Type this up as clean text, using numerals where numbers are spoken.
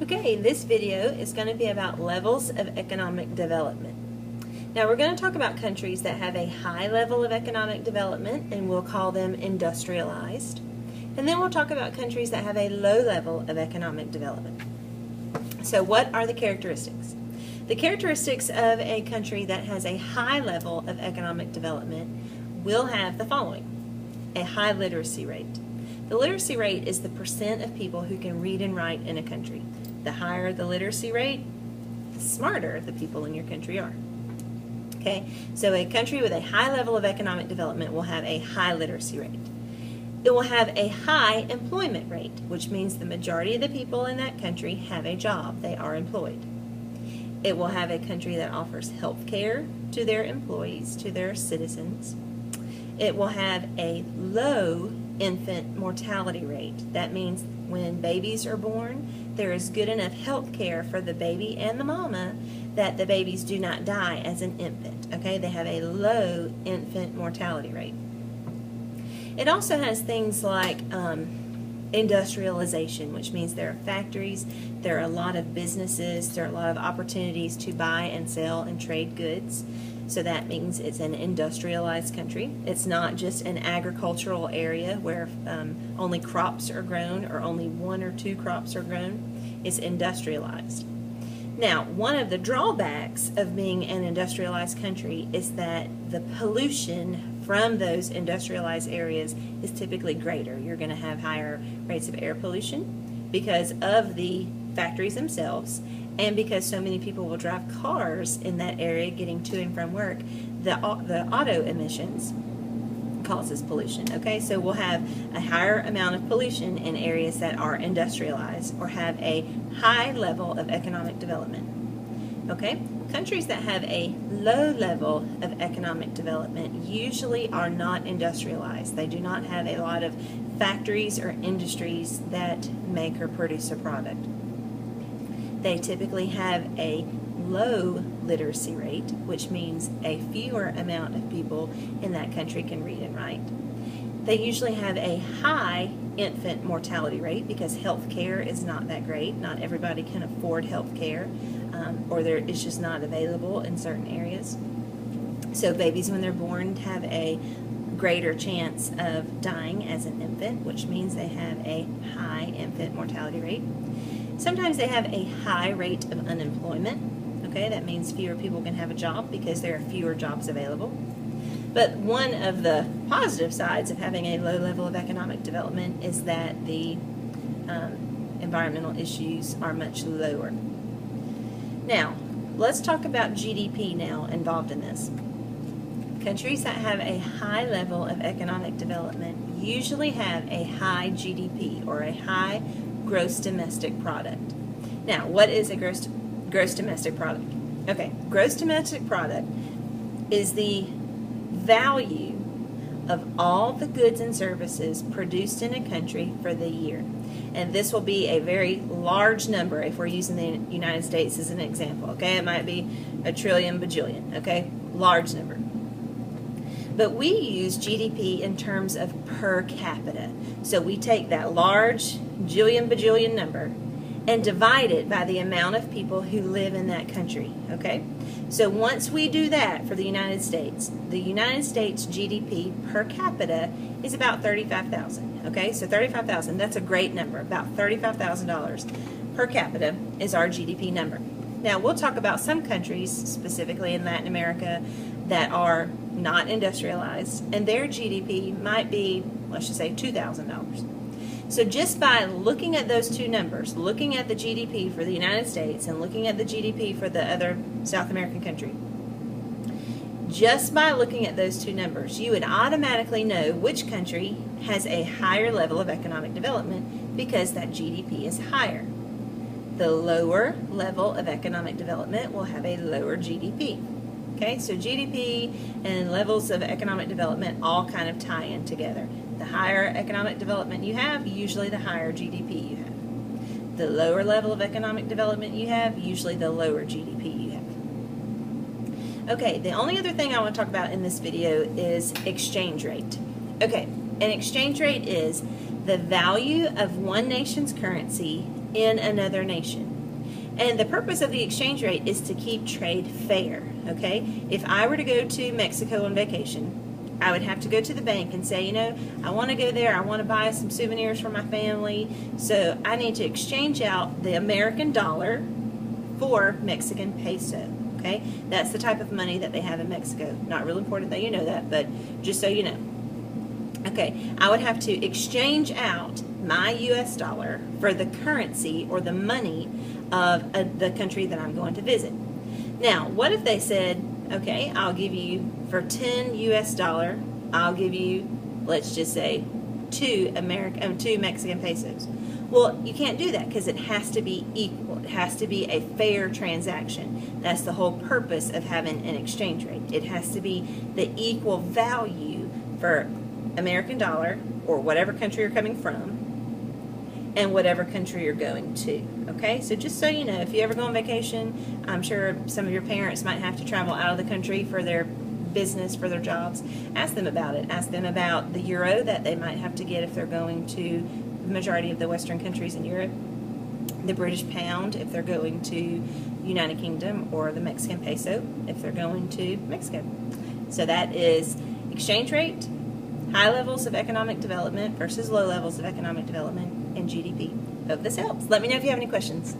Okay, this video is going to be about levels of economic development. Now we're going to talk about countries that have a high level of economic development, and we'll call them industrialized. And then we'll talk about countries that have a low level of economic development. So what are the characteristics? The characteristics of a country that has a high level of economic development will have the following: a high literacy rate. The literacy rate is the percent of people who can read and write in a country. The higher the literacy rate, the smarter the people in your country are. Okay, so a country with a high level of economic development will have a high literacy rate. It will have a high employment rate, which means the majority of the people in that country have a job. They are employed. It will have a country that offers health care to their employees, to their citizens. It will have a low infant mortality rate. That means when babies are born, there is good enough health care for the baby and the mama that the babies do not die as an infant. Okay, they have a low infant mortality rate. It also has things like industrialization, which means there are factories, there are a lot of businesses, there are a lot of opportunities to buy and sell and trade goods. So that means it's an industrialized country. It's not just an agricultural area where only crops are grown or only one or two crops are grown. It's industrialized. Now, one of the drawbacks of being an industrialized country is that the pollution from those industrialized areas is typically greater. You're going to have higher rates of air pollution because of the factories themselves, and because so many people will drive cars in that area getting to and from work. The auto emissions causes pollution. Okay, so we'll have a higher amount of pollution in areas that are industrialized or have a high level of economic development. Okay, countries that have a low level of economic development usually are not industrialized. They do not have a lot of factories or industries that make or produce a product. They typically have a low literacy rate, which means a fewer amount of people in that country can read and write. They usually have a high infant mortality rate because health care is not that great. Not everybody can afford health care, or it's just not available in certain areas. So babies, when they're born, have a greater chance of dying as an infant, which means they have a high infant mortality rate. Sometimes they have a high rate of unemployment. Okay, that means fewer people can have a job because there are fewer jobs available. But one of the positive sides of having a low level of economic development is that the environmental issues are much lower. Now, let's talk about GDP now involved in this. Countries that have a high level of economic development usually have a high GDP, or a high gross domestic product. Now, what is a gross domestic product? Okay, gross domestic product is the value of all the goods and services produced in a country for the year. And this will be a very large number if we're using the United States as an example. Okay, it might be a trillion bajillion. Okay, large number. But we use GDP in terms of per capita. So we take that large jillion bajillion number and divide it by the amount of people who live in that country. Okay? So once we do that for the United States GDP per capita is about $35,000. Okay? So $35,000, that's a great number. About $35,000 per capita is our GDP number. Now, we'll talk about some countries, specifically in Latin America, that are not industrialized, and their GDP might be, let's just say, $2,000. So just by looking at those two numbers, looking at the GDP for the United States and looking at the GDP for the other South American country, just by looking at those two numbers, you would automatically know which country has a higher level of economic development because that GDP is higher. The lower level of economic development will have a lower GDP. Okay, so GDP and levels of economic development all kind of tie in together. The higher economic development you have, usually the higher GDP you have. The lower level of economic development you have, usually the lower GDP you have. Okay, the only other thing I want to talk about in this video is exchange rate. Okay, an exchange rate is the value of one nation's currency in another nation. And the purpose of the exchange rate is to keep trade fair, okay? If I were to go to Mexico on vacation, I would have to go to the bank and say, I want to go there, I want to buy some souvenirs for my family, so I need to exchange out the American dollar for Mexican peso, okay? That's the type of money that they have in Mexico. Not real important that you know that, but just so you know. Okay, I would have to exchange out my US dollar for the currency or the money of the country that I'm going to visit. Now, what if they said, okay, I'll give you, for 10 US dollar, I'll give you, let's just say, 2 Mexican pesos. Well, you can't do that because it has to be equal. It has to be a fair transaction. That's the whole purpose of having an exchange rate. It has to be the equal value for American dollar or whatever country you're coming from and whatever country you're going to. Okay, so just so you know, if you ever go on vacation, I'm sure some of your parents might have to travel out of the country for their business, for their jobs. Ask them about it. Ask them about the euro that they might have to get if they're going to the majority of the Western countries in Europe, the British pound if they're going to United Kingdom, or the Mexican peso if they're going to Mexico. So that is exchange rate, high levels of economic development versus low levels of economic development, and GDP. Hope this helps. Let me know if you have any questions.